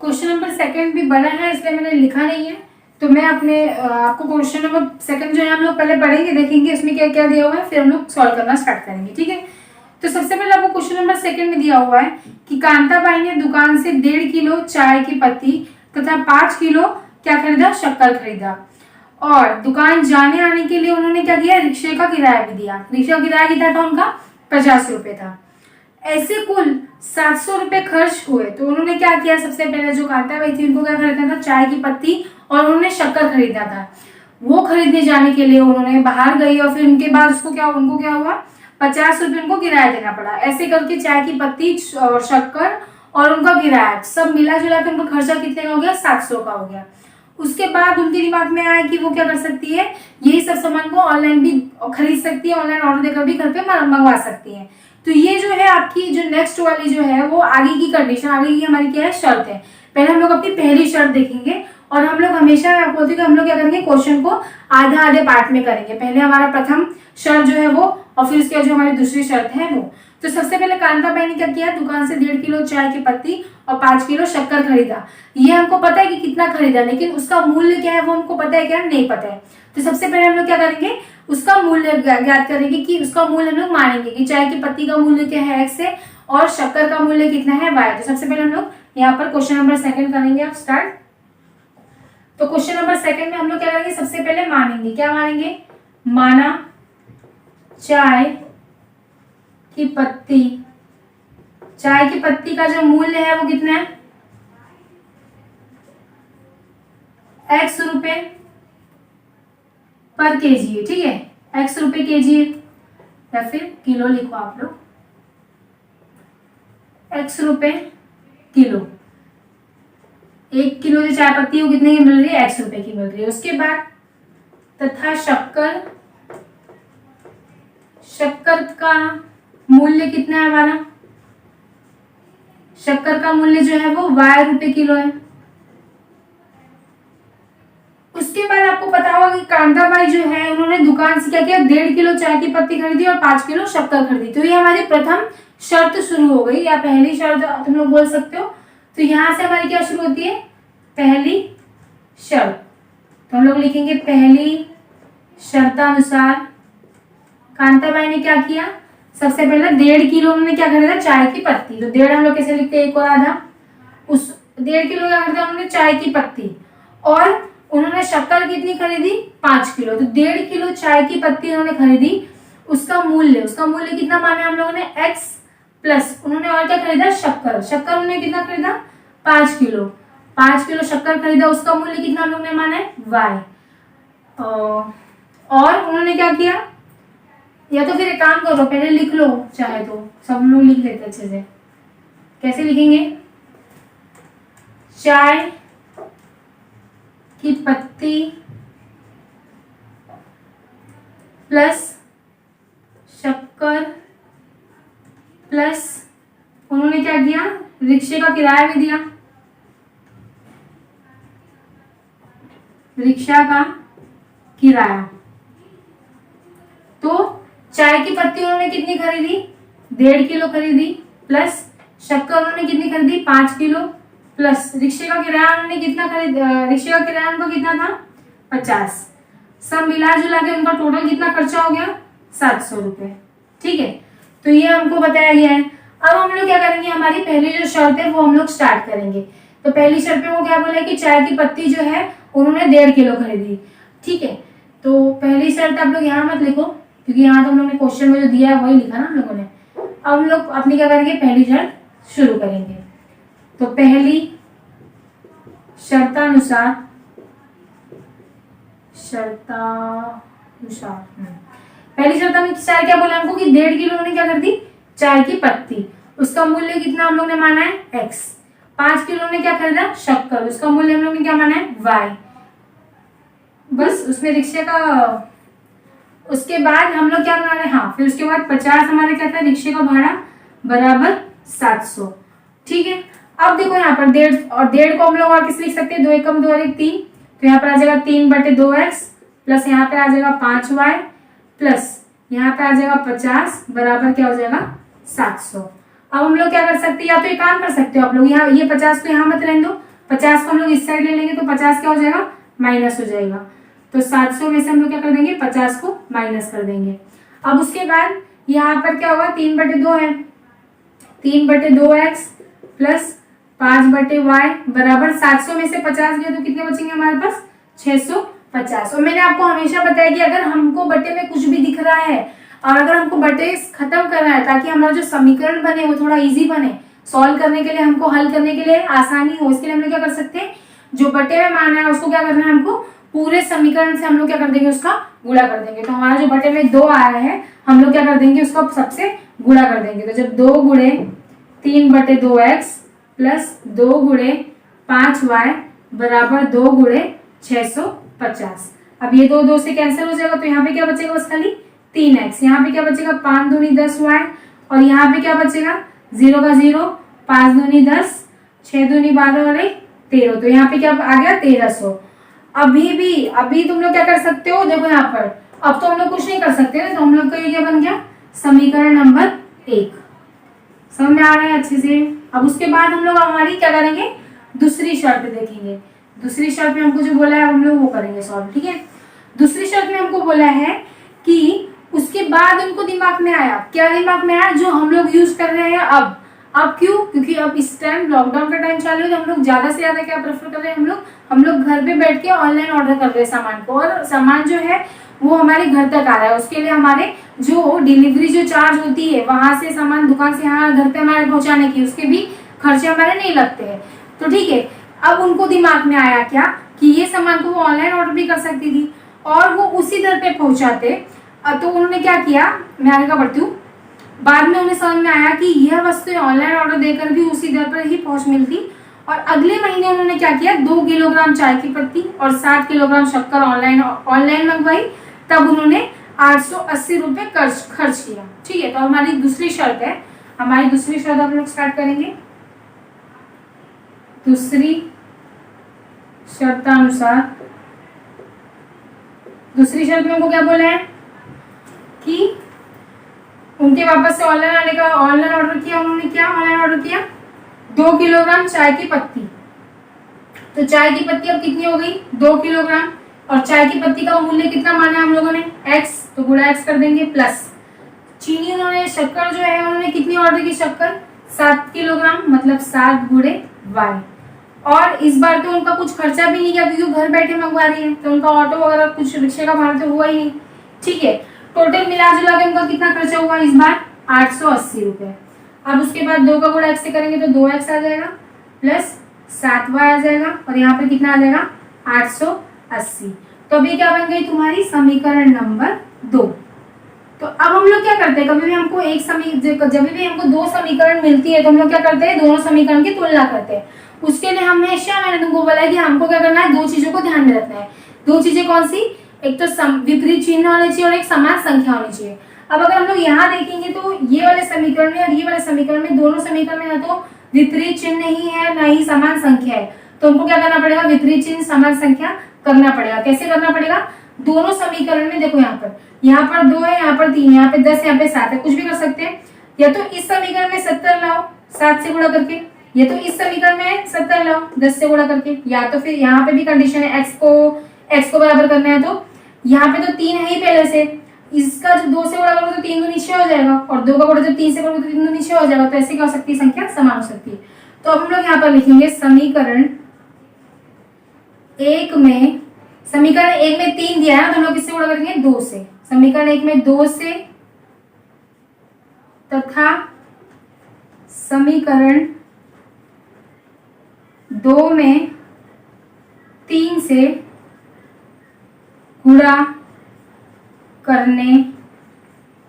क्वेश्चन नंबर 2 भी बड़ा है इसलिए मैंने लिखा नहीं है, तो मैं अपने आपको क्वेश्चन नंबर 2 जो है हम लोग पहले पढ़ेंगे, देखेंगे इसमें क्या क्या दिया हुआ है, फिर हम लोग सॉल्व करना स्टार्ट करेंगे, ठीक है। तो सबसे पहले आपको क्वेश्चन नंबर 2 में दिया हुआ है कि कांताबाई ने दुकान से 1.5 किलो चाय की पत्ती तथा 5 किलो क्या खरीदा, शक्कर खरीदा, और दुकान जाने आने के लिए उन्होंने क्या किया, रिक्शे का किराया भी दिया। रिक्शा का किराया कितना था उनका 50 रुपए था। ऐसे कुल 700 रुपए खर्च हुए। तो उन्होंने क्या किया, सबसे पहले जो कांताबाई थी उनको क्या खरीदना था, चाय की पत्ती, और उन्होंने शक्कर खरीदना था। वो खरीदने जाने के लिए उन्होंने बाहर गई, और फिर उनके बाद उनको क्या हुआ 50 रुपए उनको किराया देना पड़ा। ऐसे करके चाय की पत्ती और शक्कर और उनका किराया सब मिला जुला के उनका खर्चा कितने का हो गया 700 का हो गया। उसके बाद उनके दिमाग में आया कि वो क्या कर सकती है, यही सब सामान को ऑनलाइन भी खरीद सकती है, ऑनलाइन ऑर्डर देकर भी घर पे मंगवा सकती है। तो ये जो है आपकी जो नेक्स्ट वाली जो है वो आगे की कंडीशन, आगे की हमारी क्या है, शर्त है। पहले हम लोग अपनी पहली शर्त देखेंगे और हम लोग हमेशा, मैं आपको बोलती हूँ कि हम लोग क्या करेंगे, क्वेश्चन को आधा आधे पार्ट में करेंगे। पहले हमारा प्रथम शर्त जो है वो, और फिर उसके बाद जो हमारी दूसरी शर्त है वो। तो सबसे पहले कांताबाई ने क्या किया, दुकान से 1.5 किलो चाय की पत्ती और 5 किलो शक्कर खरीदा। ये हमको पता है कि कितना खरीदा, लेकिन उसका मूल्य क्या है वो हमको पता है क्या, नहीं पता है। तो सबसे पहले हम लोग क्या करेंगे, उसका मूल्य ज्ञात करेंगे कि उसका मूल्य हम लोग मानेंगे कि चाय की पत्ती का मूल्य क्या है x है और शक्कर का मूल्य कितना है y। तो सबसे पहले हम लोग यहाँ पर क्वेश्चन नंबर 2 करेंगे। आप स्टार्ट। तो क्वेश्चन नंबर 2 में हम लोग क्या करेंगे, सबसे पहले मानेंगे, क्या मानेंगे, माना चाय की पत्ती, चाय की पत्ती का जो मूल्य है वो कितना है, x रुपए पर केजी है। ठीक है, x रुपए केजी है, या फिर किलो लिखो आप लोग, x रुपए किलो। 1 किलो जो चाय पत्ती है वो कितने की मिल रही है, x रुपए की मिल रही है। उसके बाद तथा शक्कर, शक्कर का मूल्य कितना है हमारा, शक्कर का मूल्य जो है वो y रुपए किलो है। उसके बाद आपको पता होगा कि कांताबाई जो है उन्होंने दुकान से क्या किया, 1.5 किलो चाय की पत्ती खरीदी और 5 किलो शक्कर खरीदी। तो ये हमारी प्रथम शर्त शुरू हो गई, या पहली शर्त तुम लोग बोल सकते हो। तो यहां से हमारी क्या शुरू होती है, पहली शर्त। तो हम लोग लिखेंगे पहली शर्तानुसार कांताबाई ने क्या किया, सबसे पहले 1.5 किलो उन्होंने क्या खरीदा, चाय की पत्ती। तो 1.5 हम लोग कैसे लिखते हैं, 1 और आधा, उस 1.5 किलो क्या खरीदा उन्होंने, चाय की पत्ती, और उन्होंने शक्कर कितनी खरीदी, 5 किलो। तो 1.5 किलो चाय की पत्ती उन्होंने खरीदी, उसका मूल्य कितना माना हम लोगों ने, x प्लस उन्होंने और क्या खरीदा, शक्कर, शक्कर उन्होंने कितना खरीदा, 5 किलो, 5 किलो शक्कर खरीदा, उसका मूल्य कितना हम लोगों ने माना है, y। और उन्होंने क्या किया, या तो फिर एक काम करो, पहले लिख लो, चाहे तो सब लोग लिख लेते अच्छे से। कैसे लिखेंगे, चाय की पत्ती प्लस शक्कर प्लस उन्होंने क्या किया, रिक्शे का किराया भी दिया, रिक्शा का किराया। तो चाय की पत्ती उन्होंने कितनी खरीदी, 1.5 किलो खरीदी, प्लस शक्कर उन्होंने कितनी खरीदी, 5 किलो, प्लस रिक्शे का किराया उन्होंने कितना रिक्शे का किराया उनका कितना था, 50। सब मिला जुला के उनका टोटल कितना खर्चा हो गया, 700 रुपए। ठीक है, तो ये हमको बताया गया है। अब हम लोग क्या करेंगे, हमारी पहली जो शर्त है वो हम लोग स्टार्ट करेंगे। तो पहली शर्त में वो क्या बोला कि चाय की पत्ती जो है उन्होंने 1.5 किलो खरीदी। ठीक है, तो पहली शर्त आप लोग यहाँ मत लिखो, क्योंकि यहाँ तो हम लोग ने क्वेश्चन में जो दिया है वही लिखा ना हम लोगों ने। अब हम लोग अपनी क्या करेंगे, पहली शर्त शुरू करेंगे। तो पहली शर्तानुसार पहली शर्तानुसार क्या बोला हमको कि 1.5 किलो उन्होंने क्या कर दी, चाय की पत्ती, उसका मूल्य कितना हम लोग ने माना है, x। 5 किलो ने क्या खरीदा, शक्कर, उसका मूल्य हम लोग ने क्या माना है, y। बस उसमें रिक्शे का, उसके बाद हम लोग क्या बना रहे हैं, हाँ, फिर उसके बाद 50 हमारा क्या था, रिक्शे का भाड़ा बराबर 700। ठीक है, अब देखो यहाँ पर 1.5 और 1.5 को हम लोग और किस लिख सकते हैं, 2 एकम 2 और 1 3। तो यहाँ पर आ जाएगा 3/2x प्लस यहाँ पे आ जाएगा 5y प्लस यहाँ पे आ जाएगा 50 बराबर क्या हो जाएगा 700। अब हम लोग क्या कर सकते हैं, या तो एक काम कर सकते हो आप लोग, यहाँ ये 50 को यहाँ मत रहने दो, 50 को हम लोग इस साइड ले लेंगे तो 50 क्या हो जाएगा, माइनस हो जाएगा। तो 700 में से हम लोग क्या कर देंगे, 50 को माइनस कर देंगे। अब उसके बाद यहाँ पर क्या होगा, 3/2 है, 3/2x प्लस 5/y बराबर 700 में से 50 गया तो कितने बचेंगे हमारे पास, 650। और मैंने आपको हमेशा बताया कि अगर हमको बटे में कुछ भी दिख रहा है और अगर हमको बटे खत्म करना है ताकि हमारा जो समीकरण बने वो थोड़ा इजी बने, सॉल्व करने के लिए, हमको हल करने के लिए आसानी हो, इसके लिए हम लोग क्या कर सकते हैं, जो बटे में माना है उसको क्या करना है, हमको पूरे समीकरण से हम लोग क्या कर देंगे, उसका गुणा कर देंगे। तो हमारा जो बटे में 2 आया है हम लोग क्या कर देंगे, उसको सबसे गुणा कर देंगे। तो जब 2 गुणे 3/2x प्लस 2 गुणे 5y बराबर 2 गुणे 650। अब ये 2 से कैंसिल हो जाएगा, तो यहाँ पे क्या बचेगा बस खाली 3x। यहाँ पे क्या बचेगा 5 दूनी 10y, और यहाँ पे क्या बचेगा 0 का 0, 5 दूनी 10, 6 दूनी 12 और 13, तो यहाँ पे क्या आ गया 1300। अभी तुम लोग क्या कर सकते हो, देखो यहाँ पर अब तो हम लोग कुछ नहीं कर सकते, तो हम लोग का ये क्या बन गया समीकरण नंबर 1। समझ में आ रहा है अच्छे से। अब उसके बाद हम लोग हमारी क्या करेंगे, दूसरी शर्त देखेंगे। दूसरी शर्त में हमको जो बोला है हम लोग वो करेंगे सॉल्व, ठीक है। दूसरी शर्त में हमको बोला है कि उसके बाद उनको दिमाग में आया, क्या दिमाग में आया, जो हम लोग यूज कर रहे हैं अब क्यों, क्योंकि अब इस टाइम लॉकडाउन का टाइम चालू है, तो हम लोग ज्यादा से ज्यादा क्या प्रेफर कर रहे हैं, हम लोग घर पे बैठ के ऑनलाइन ऑर्डर कर रहे हैं सामान को, और सामान जो है वो हमारे घर तक आ रहा है। उसके लिए हमारे जो डिलीवरी जो चार्ज होती है, वहां से सामान दुकान से यहाँ घर पे हमारे पहुंचाने की, उसके भी खर्चे हमारे नहीं लगते हैं। तो ठीक है, अब उनको दिमाग में आया क्या कि ये सामान को वो ऑनलाइन ऑर्डर भी कर सकती थी और वो उसी दर पे पहुंचाते। तो उन्होंने क्या किया, मैं आगे का बढ़ती हूँ। बाद में उन्हें समझ में आया कि यह वस्तु ऑनलाइन ऑर्डर देकर भी उसी दर पर ही पहुंच मिलती, और अगले महीने उन्होंने क्या किया, 2 किलोग्राम चाय की पत्ती और 7 किलोग्राम शक्कर ऑनलाइन मंगवाई। तब उन्होंने 880 रुपए खर्च किया। ठीक है, तो हमारी दूसरी शर्त है, हमारी दूसरी शर्त हम लोग स्टार्ट करेंगे। दूसरी शर्तानुसार, दूसरी शर्त में हमको क्या बोला है कि उनके वापस से ऑनलाइन ऑर्डर किया। उन्होंने क्या ऑनलाइन ऑर्डर किया, 2 किलोग्राम चाय की पत्ती। तो चाय की पत्ती अब कितनी हो गई, 2 किलोग्राम, और चाय की पत्ती का मूल्य कितना माना हम लोगों ने, x, तो गुणा x कर देंगे, प्लस चीनी उन्होंने, शक्कर जो है उन्होंने कितनी ऑर्डर की, शक्कर 7 किलोग्राम, मतलब 7 गुणे y। और इस बार तो उनका कुछ खर्चा भी नहीं किया क्योंकि घर बैठे मंगवा रही है, तो उनका ऑटो वगैरह कुछ रिक्शे का भाड़ा तो हुआ ही नहीं। ठीक है, टोटल मिला जुला के उनका कितना खर्चा हुआ इस बार, 880 रुपए। अब उसके बाद 2 का गुणा x से करेंगे तो 2x आ जाएगा, प्लस 7y आ जाएगा, और यहाँ पे कितना आ जाएगा 880। तो अभी क्या बन गई तुम्हारी समीकरण नंबर 2। तो अब हम लोग क्या करते हैं, कभी भी हमको जब भी हमको 2 समीकरण मिलती है तो हम लोग क्या करते हैं, दोनों समीकरण की तुलना करते हैं। उसके लिए हमेशा मैंने तुमको बोला है कि हमको क्या करना है, 2 चीजों को ध्यान में रखना है। 2 चीजें कौन सी, एक तो विपरीत चिन्ह होने चाहिए और एक समान संख्या होनी चाहिए। अब अगर हम लोग यहाँ देखेंगे तो ये वाले समीकरण में और ये वाले समीकरण में, दोनों समीकरण में ना तो विपरीत चिन्ह नहीं है ना ही समान संख्या है, तो हमको क्या करना पड़ेगा, विपरीत चिन्ह समान संख्या करना पड़ेगा। कैसे करना पड़ेगा, दोनों समीकरण में देखो यहाँ पर 2 है, यहाँ पर 3, यहाँ पे 10, यहाँ पे 7 है, कुछ भी कर सकते हैं। या तो इस समीकरण में 70 लाओ 7 से गुणा करके, या तो इस समीकरण में 70 लाओ 10 से गुणा करके, या तो फिर यहाँ पे भी कंडीशन है x को बराबर करना है, तो यहाँ पे तो 3 है ही पहले से, इसका जो 2 से गुणा करोगे तो 3 दूनी 6 हो जाएगा, और 2 का गुणा जब 3 से करोगे तो 3 दूनी 6 हो जाएगा। तो ऐसे क्या हो सकती है, संख्या समान हो सकती है। तो अब हम लोग यहाँ पर लिखेंगे समीकरण 1 में, समीकरण 1 में 3 दिया है ना, तो हम लोग किससे गुणा करेंगे, 2 से। समीकरण 1 में 2 से तथा समीकरण 2 में 3 से गुणा करने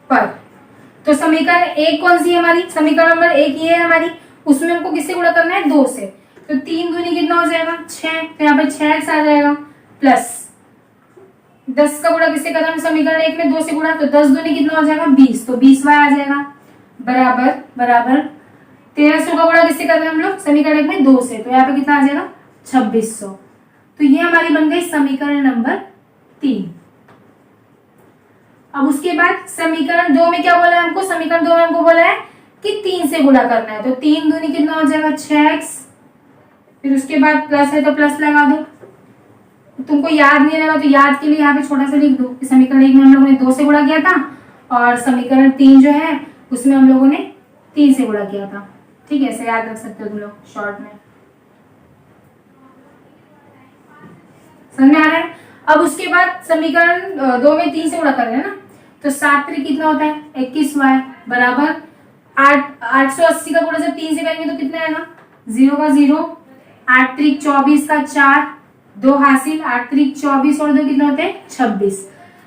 पर, तो समीकरण 1 कौन सी है हमारी, समीकरण नंबर 1 ये है हमारी, उसमें हमको किससे गुणा करना है, 2 से। तो 3 दूनी कितना हो जाएगा 6, तो यहाँ पे 6x आ जाएगा, प्लस 10 का गुणा किससे करना है, समीकरण 1 में 2 से गुणा, तो 10 दूनी कितना हो जाएगा 20, तो 20y आ जाएगा, बराबर 1300 का गुणा किससे करना है हम लोग, समीकरण 1 में 2 से, तो यहाँ पे कितना आ जाएगा 2600। तो ये हमारी बन गई समीकरण नंबर 3। अब उसके बाद समीकरण 2 में क्या बोला है हमको, समीकरण 2 में हमको बोला है कि 3 से गुणा करना है, तो 3 दूनी कितना हो जाएगा 6x, फिर उसके बाद प्लस है तो प्लस लगा दो। तुमको याद नहीं रहेगा तो याद के लिए यहाँ पे छोटा सा लिख दो कि समीकरण 1 में हम लोगों ने 2 से गुणा किया था, और समीकरण 3 जो है उसमें हम लोगों ने 3 से गुणा किया था। ठीक है, ऐसे याद रख सकते हो तुम लोग शॉर्ट में, समझ में आ रहा है। अब उसके बाद समीकरण 2 में 3 से गुणा कर रहे हैं ना, तो 7 3 कितना होता है 21y, बराबर 880 का गुणा जब 3 से करेंगे तो कितना आएगा, 0 का 0, 8 3 24 का 4, 2 हासिल, 8 3 24 और 2 कितना होते हैं 26।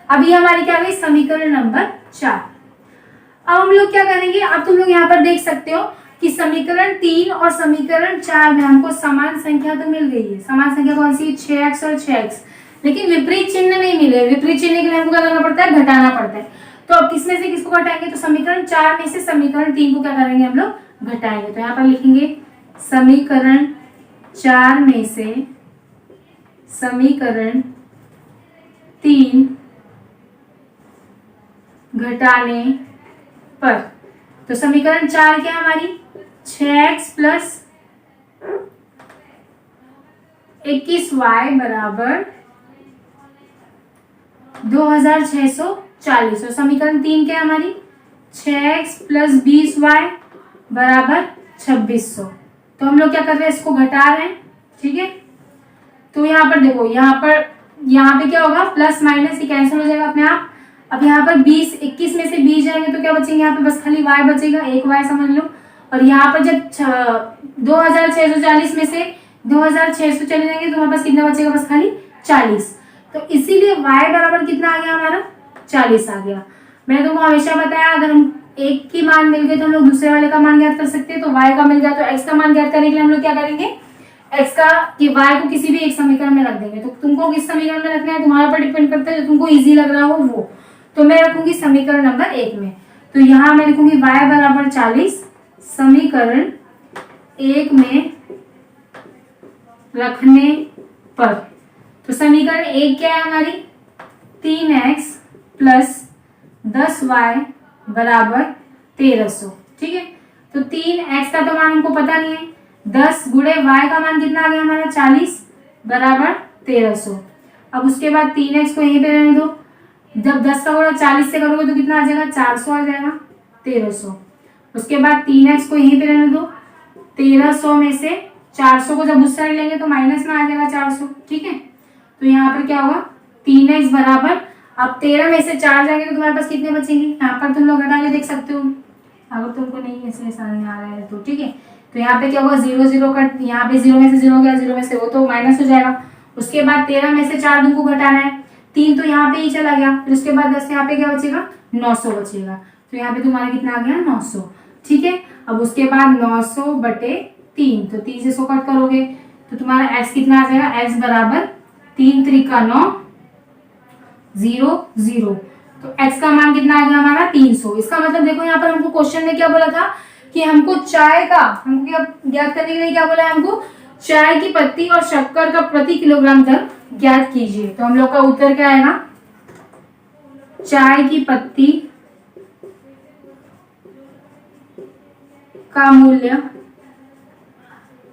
अब ये हमारी क्या गई समीकरण नंबर 4। अब हम लोग क्या करेंगे, अब तुम लोग यहाँ पर देख सकते हो कि समीकरण 3 और समीकरण 4 में हमको समान संख्या तो मिल गई है। समान संख्या कौन सी? 6x और 6x, लेकिन विपरीत चिन्ह नहीं मिले। विपरीत चिन्ह के लिए हमको क्या करना पड़ता है? घटाना पड़ता है। तो अब किसमें से किसको घटाएंगे? तो समीकरण 4 में से समीकरण 3 को क्या करेंगे हम लोग? घटाएंगे। तो यहाँ पर लिखेंगे समीकरण 4 में से समीकरण 3 घटाने पर, तो समीकरण 4 क्या है हमारी? 6x प्लस 21y बराबर 2640। और समीकरण 3 क्या है हमारी? 6x प्लस 20y बराबर 2600। तो हम लोग क्या कर रहे हैं? इसको घटा रहे हैं, ठीक है। तो यहाँ पर देखो, यहाँ पे क्या होगा? प्लस माइनस ही कैंसिल हो जाएगा अपने आप। अब यहाँ पर 21 में से 20 जाएंगे तो क्या बचेंगे? यहाँ पे बस खाली y बचेगा, एक y समझ लो। और यहाँ पर जब 2640 में से 2600 चले जाएंगे तो हमारे पास कितना बचेगा? बस खाली 40। तो इसीलिए y बराबर कितना आ गया हमारा? 40 आ गया। मैंने तुमको हमेशा बताया, अगर हम एक की मान मिल गए तो हम लोग दूसरे वाले का मान ज्ञात कर सकते हैं। तो y का मिल गया तो x का मान ज्ञात करने के लिए हम लोग क्या करेंगे? x का कि y को किसी भी एक समीकरण में रख देंगे। तो तुमको किस समीकरण में रखना है तुम्हारे पर डिपेंड करता है, जो तुमको इजी लग रहा हो वो। तो मैं रखूंगी समीकरण नंबर 1 में। तो यहाँ मैं लिखूंगी y बराबर 40 समीकरण 1 में रखने पर। तो समीकरण 1 क्या है हमारी? 3x प्लस 10y बराबर 1300, ठीक है। तो 3x का तो मान हमको पता नहीं है, 10 गुणे y का मान कितना आ गया हमारा? 40 बराबर 1300। अब उसके बाद 3x को यहीं पे रहने दो। जब 10 का गुणा 40 से करोगे तो कितना आ जाएगा? 400 आ जाएगा, 1300। उसके बाद 3x को यहीं पे रहने दो। 1300 में से 400 को जब उस साइड लेंगे तो माइनस में आ जाएगा 400, ठीक है। तो यहाँ पर क्या होगा? 3x बराबर, अब 13 में से 4 जाएंगे तो तुम्हारे पास कितने बचेंगे? यहाँ पर तुम लोग घटा के देख सकते हो, अगर तुमको नहीं ऐसे समझ में आ रहा है तो, ठीक है। तो यहाँ पे क्या होगा? 0 0 कट, यहाँ पे 0 में से 0 गया, 0 में से वो तो माइनस हो जाएगा। उसके बाद 13 में से 4 तुमको घटाना है, 3 तो यहाँ पे ही चला गया। फिर उसके बाद 10 यहाँ पे क्या बचेगा? 900 बचेगा। तो यहाँ पे तुम्हारा कितना आ गया? 900, ठीक है। अब उसके बाद 900 बटे 3, तो 3 से 100 कट करोगे तो तुम्हारा x कितना आ जाएगा? x बराबर 3 त्रिका 9 0 0। तो x का मान कितना आ गया हमारा? 300। इसका मतलब देखो यहाँ पर हमको क्वेश्चन में क्या बोला था कि हमको चाय का, हमको क्या ज्ञात करने के लिए क्या बोला है? हमको चाय की पत्ती और शक्कर का प्रति किलोग्राम दर ज्ञात कीजिए। तो हम लोग का उत्तर क्या आएगा? चाय की पत्ती का मूल्य,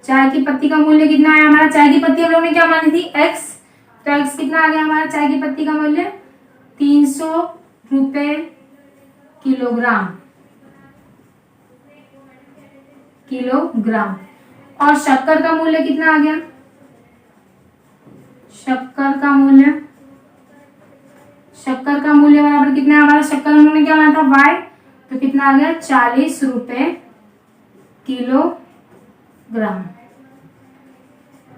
चाय की पत्ती का मूल्य कितना आया हमारा? चाय की पत्ती हम लोग ने क्या मानी थी? x। तो x कितना आ गया हमारा? चाय की पत्ती का मूल्य 300 रुपए किलोग्राम। और शक्कर का मूल्य कितना आ गया? शक्कर का मूल्य बराबर कितना है हमारा? शक्कर हम लोग ने क्या माना था? y। तो कितना आ गया? 40 रुपए किलोग्राम।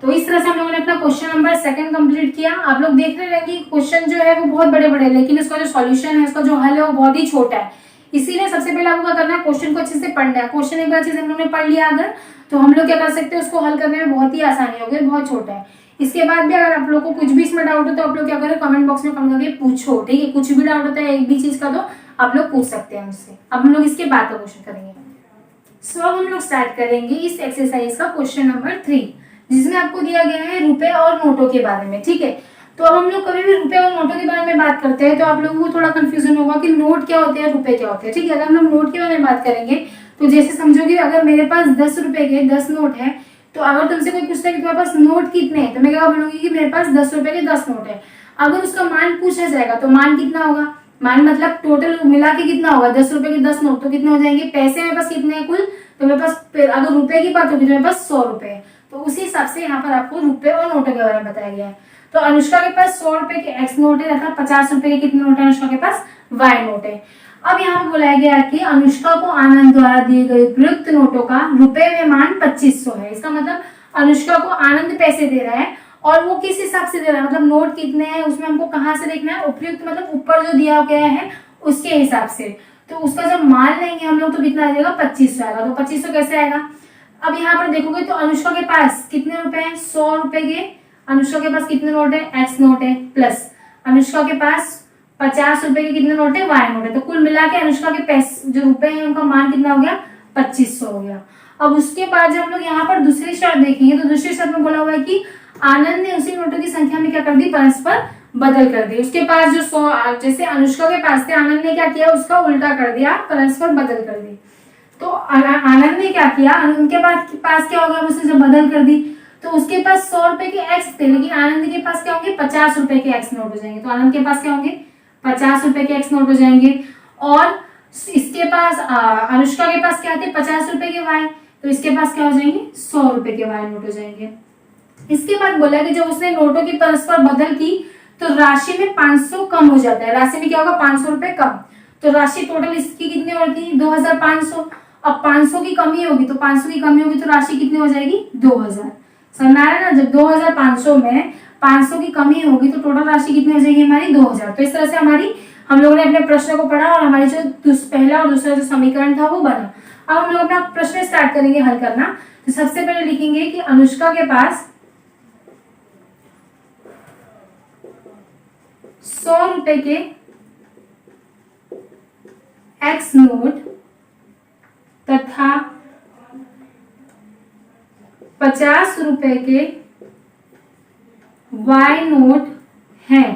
तो इस तरह से हम लोगों ने अपना क्वेश्चन नंबर 2 कंप्लीट किया। आप लोग देख रहे रहेंगे क्वेश्चन जो है वो बहुत बड़े बड़े, लेकिन इसका जो सॉल्यूशन है, इसका जो हल है वो बहुत ही छोटा है। इसीलिए सबसे पहले आपको क्या करना है? क्वेश्चन को अच्छे से पढ़ना है। क्वेश्चन एक बार अच्छे से हम लोग ने पढ़ लिया अगर, तो हम लोग क्या कर सकते हैं? उसको हल करने में बहुत ही आसानी होगी, बहुत छोटा है। इसके बाद भी अगर आप लोग को कुछ भी इसमें डाउट हो तो आप लोग क्या करें? कमेंट बॉक्स में कमेंट करके पूछो, ठीक है। कुछ भी डाउट होता है एक भी चीज का तो आप लोग पूछ सकते हैं मुझसे। अब हम लोग इसके बाद का क्वेश्चन करेंगे। सो अब हम लोग स्टार्ट करेंगे इस एक्सरसाइज का क्वेश्चन नंबर 3, जिसमें आपको दिया गया है रुपए और नोटों के बारे में, ठीक है। तो अब हम लोग कभी भी रुपए और नोटों के बारे में बात करते हैं तो आप लोगों को थोड़ा कंफ्यूजन होगा कि नोट क्या होते हैं, रुपए क्या होते हैं, ठीक है। अगर हम लोग नोट के बारे में बात करेंगे तो जैसे समझोगे, अगर मेरे पास 10 रुपए के 10 नोट है, तो अगर तुमसे कोई पूछता है कि तुम्हारे पास नोट कितने हैं, तो मैं क्या बोलूंगी कि मेरे पास 10 रुपए के 10 नोट है। अगर उसका मान पूछा जाएगा तो मान कितना होगा? मान मतलब टोटल मिला के कितना होगा? 10 रुपए के 10 नोट, तो कितने हो जाएंगे? पैसे मेरे पास कितने हैं कुल? तो मेरे पास, अगर रुपए की बात होगी तो मेरे पास 100 रुपए है। तो उसी हिसाब से यहाँ पर आपको रुपए और नोटों के बारे में बताया गया है। तो अनुष्का के पास 100 रुपए के x नोट है तथा 50 रुपए के कितने नोट है? अनुष्का के पास y नोट है। अब यहाँ पर बोला गया है कि अनुष्का को आनंद द्वारा दिए गए उपयुक्त नोटों का रुपए में मान 2500 है। इसका मतलब अनुष्का को आनंद पैसे दे रहा है, और वो किस हिसाब से दे रहा है? मतलब नोट कितने हैं उसमें हमको कहाँ से देखना है? उपयुक्त मतलब ऊपर जो दिया गया है उसके हिसाब से। तो उसका जब मान लेंगे हम लोग तो कितना आ जाएगा 2500 आएगा। तो 2500 कैसे आएगा, अब यहाँ पर देखोगे तो अनुष्का के पास कितने रुपए हैं, 100 रुपए के अनुष्का के पास कितने नोट है, एक्स नोट है, प्लस अनुष्का के पास 50 रुपए के कितने नोट है, वाई नोट है। तो कुल मिला के अनुष्का के पैसे जो रुपए हैं उनका मान कितना हो गया, 2500 हो गया। अब उसके बाद जब हम लोग यहाँ पर दूसरी शर्त देखेंगे तो दूसरी शर्त में बोला हुआ है कि आनंद ने उसी नोटों की संख्या में क्या कर दी, परस्पर बदल कर दी। उसके पास जो 100 जैसे अनुष्का के पास थे, आनंद ने क्या किया, उसका उल्टा कर दिया, परस्पर बदल कर दी। तो आनंद ने क्या किया, उनके पास क्या होगा, उसने जब बदल कर दी तो उसके पास 100 रुपए के एक्स थे, लेकिन आनंद के पास क्या होंगे, 50 रुपए के एक्स नोट हो जाएंगे। तो आनंद के पास क्या होंगे, 50 रुपए के एक्स नोट हो जाएंगे। और इसके पास अनुष्का के पास क्या थे, 50 रुपए के वाई, तो इसके पास क्या हो जाएंगे, 100 रुपए के वाई नोट हो जाएंगे। इसके बाद बोला कि जब उसने नोटों की परस्पर बदल की तो राशि में 500 कम हो जाता है। राशि में क्या होगा, 500 रुपए कम। तो राशि टोटल इसकी कितनी होगी, 2500। अब 500 की कमी होगी तो 500 की कमी होगी तो राशि कितनी हो जाएगी, 2000। समझ में आ रहा है ना, जब 2500 में 500 की कमी होगी तो टोटल राशि कितनी हो जाएगी हमारी, 2000। तो इस तरह से हमारी हम लोगों ने अपने प्रश्न को पढ़ा और हमारी जो पहला और दूसरा जो समीकरण था वो बना। अब हम लोग अपना प्रश्न स्टार्ट करेंगे हल करना। तो सबसे पहले लिखेंगे कि अनुष्का के पास 100 रुपए के एक्स नोट तथा 50 रुपए के वाई नोट है।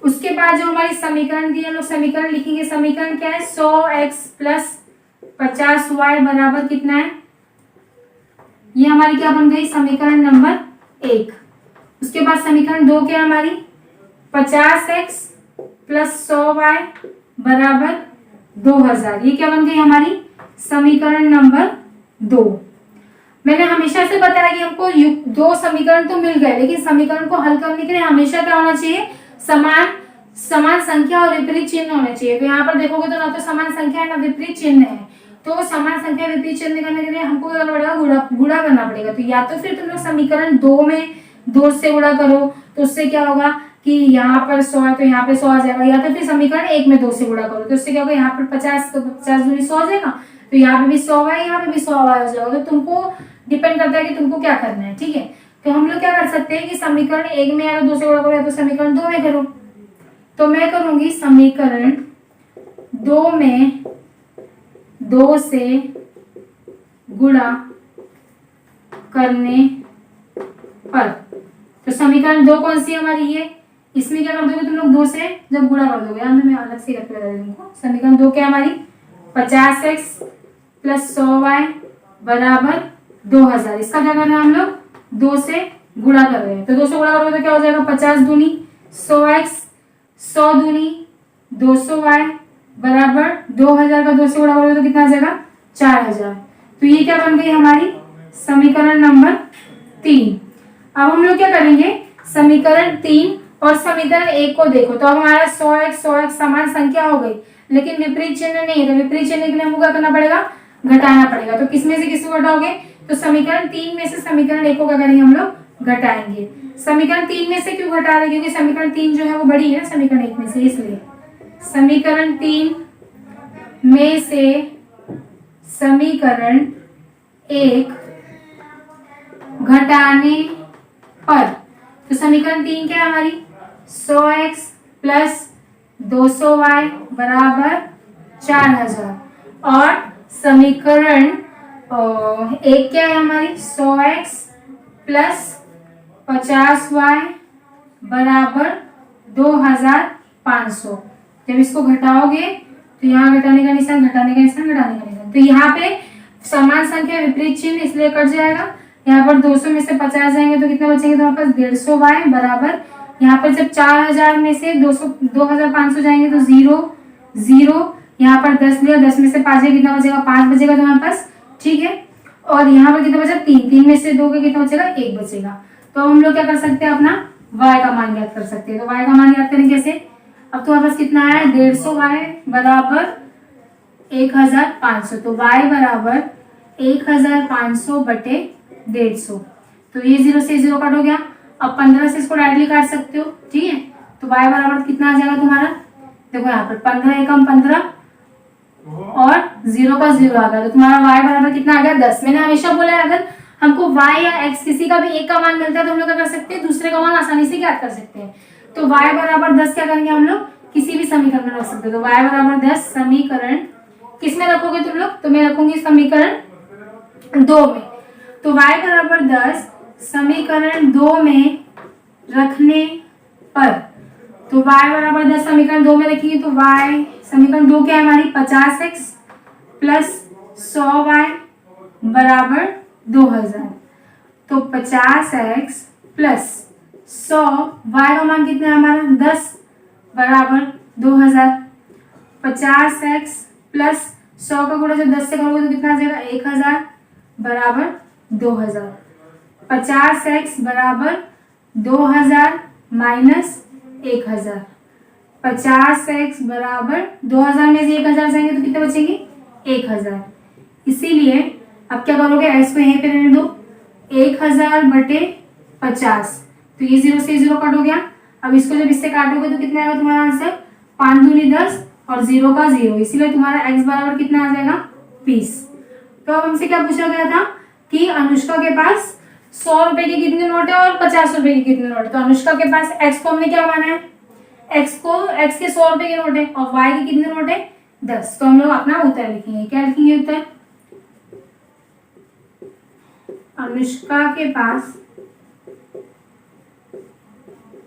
उसके बाद जो हमारी समीकरण दी है, हम लोग समीकरण लिखेंगे। समीकरण क्या है, 100x प्लस 50y बराबर कितना है, ये हमारी क्या बन गई, समीकरण नंबर 1। उसके बाद समीकरण 2 क्या है हमारी, 50x प्लस 100y बराबर 2000, ये क्या बन गई हमारी समीकरण नंबर 2। मैंने हमेशा से बताया कि हमको दो समीकरण तो मिल गए, लेकिन समीकरण को हल करने के लिए हमेशा क्या होना चाहिए, समान संख्या और विपरीत चिन्ह होने चाहिए। तो यहाँ पर देखोगे तो ना तो समान संख्या है ना विपरीत चिन्ह है। तो समान संख्या विपरीत चिन्ह करने के लिए हमको क्या करना पड़ेगा, गुणा करना पड़ेगा। तो या तो फिर तुम लोग समीकरण 2 में 2 से गुणा करो तो उससे क्या होगा कि यहाँ पर 100 है तो यहाँ पे 100 आ जाएगा, या तो फिर समीकरण 1 में 2 से गुणा करो तो उससे क्या होगा, यहाँ पर 50 तो 50 दूनी 100 आ जाएगा, तो यहाँ पे भी 100 है, यहाँ पे भी 100 आ जाएगा। तो तुमको डिपेंड करता है कि तुमको क्या करना है, ठीक है। तो हम लोग क्या कर सकते हैं कि समीकरण 1 में या तो 2 से गुणा करो या तो समीकरण 2 में करो। तो मैं करूंगी समीकरण 2 में 2 से गुणा करने पर। तो समीकरण 2 कौन सी है हमारी, ये, इसमें क्या कर दोगे तुम लोग 2 से जब गुणा कर दोगे, मैं अलग से करके बता दूंगी तुमको। समीकरण 2 क्या हमारी, 50x प्लस 100y बराबर 2000। इसका क्या करना है, हम लोग 2 से गुणा कर रहे हैं। तो 2 से गुणा करोगे तो क्या हो जाएगा, 50 दूनी 100x, 100 दूनी 200y बराबर 2000 का 2 से गुणा करोगे तो कितना आ जाएगा, 4000। तो ये क्या बन गई हमारी समीकरण नंबर 3। अब हम लोग क्या करेंगे, समीकरण 3 और समीकरण 1 को देखो। तो अब हमारा 100x समान संख्या हो गई, लेकिन विपरीत चिन्ह नहीं है। तो विपरीत चिन्ह के लिए हमको क्या करना पड़ेगा, घटाना पड़ेगा। तो किसमें से किसको घटाओगे, तो समीकरण 3 में से समीकरण 1 को क्या करेंगे, हम लोग घटाएंगे। समीकरण 3 में से क्यों घटा रहे, क्योंकि समीकरण 3 जो है वो बड़ी है समीकरण 1 में से, इसलिए समीकरण 3 में से समीकरण 1 घटाने पर। तो समीकरण 3 क्या है हमारी, 100x प्लस 200y बराबर 4000। और समीकरण 1 क्या है हमारी, 100x प्लस 50y बराबर 2500। जब इसको घटाओगे तो यहाँ घटाने का निशान, घटाने का निशान, घटाने का निशान। तो यहाँ पे समान संख्या विपरीत चिन्ह इसलिए कट जाएगा। यहाँ पर 200 में से 50 जाएंगे तो कितने बचेंगे, तो वापस 150y बराबर, यहाँ पर जब 4000 में से 2500 जाएंगे तो 0 0, यहाँ पर 10 लिया, 10 में से 5 है, कितना बचेगा, 5 बचेगा तुम्हारे पास, ठीक है। और यहाँ पर कितना बचा, 3 में से 2 का कितना बचेगा, 1 बचेगा। तो हम लोग क्या कर सकते हैं, अपना y का मान ज्ञात कर सकते हैं। तो y का मान ज्ञात करेंगे कैसे, अब तुम्हारे पास कितना है, 150y बराबर 1500। तो y बराबर 1500 बटे 150। तो ये 0 से 0 कट हो गया। अब 15 से इसको डायरेक्टली काट सकते हो, ठीक है। तो y बराबर कितना आ जाएगा तुम्हारा, देखो यहाँ पर 15 एकम 15 और 0 का 0 आ गया, तो तुम्हारा y बराबर कितना आ गया 10। मैंने हमेशा बोला है अगर हमको y या x किसी का भी एक का मान मिलता है तो हम लोग क्या कर सकते हैं, दूसरे का मान आसानी से ज्ञात कर सकते हैं। तो y बराबर 10 क्या करेंगे हम लोग, किसी भी समीकरण में रख सकते हैं। तो y बराबर 10 समीकरण किस में रखोगे तुम लोग, तो मैं रखूंगी समीकरण 2 में। तो y बराबर 10 समीकरण 2 में रखने पर, तो y बराबर 10 समीकरण 2 में रखिए तो y समीकरण 2 क्या है हमारी 50x प्लस 100y बराबर 2000। तो 50x प्लस 100 y का मान कितना है हमारा 10 बराबर 2000। 50x प्लस 100 का गुणा जब 10 से करोगे तो कितना आ जाएगा 1000 बराबर 2000। 50x बराबर 2000 माइनस 1000। 50x बराबर 2000 में से 1000 जाएंगे तो कितने बचेंगे 1000। इसीलिए अब क्या करोगे, x को यहीं पे रहने दो, 1000 बटे 50, तो ये 0 से 0 कट हो गया। अब इसको जब इससे काटोगे तो कितना आएगा तुम्हारा आंसर 5 दूनी 10 और 0 का 0, इसीलिए तुम्हारा x बराबर कितना आ जाएगा 20। तो अब हमसे क्या पूछा गया था कि अनुष्का के पास 100 रुपए के कितने नोट है और 50 रुपए के कितने नोट है। तो अनुष्का के पास x को हमने क्या माना है, x के 100 रुपए के नोट है और y के कितने नोट है 10। तो हम लोग अपना उत्तर लिखेंगे, क्या लिखेंगे उत्तर, अनुष्का के पास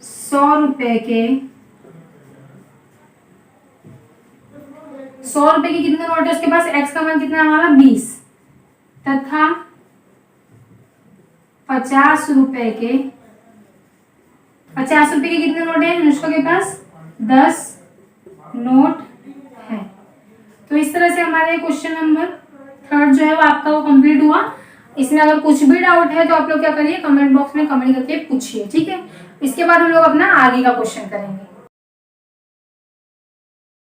100 रुपए के कितने नोट है, उसके पास x का मान कितना है हमारा 20 तथा 50 रुपए के कितने नोट है, अनुष्का के पास 10 नोट है। तो इस तरह से हमारे क्वेश्चन नंबर 3 जो है वो आपका वो कंप्लीट हुआ। इसमें अगर कुछ भी डाउट है तो आप लोग क्या करिए, कमेंट बॉक्स में कमेंट करके पूछिए, ठीक है। इसके बाद हम लोग अपना आगे का क्वेश्चन करेंगे।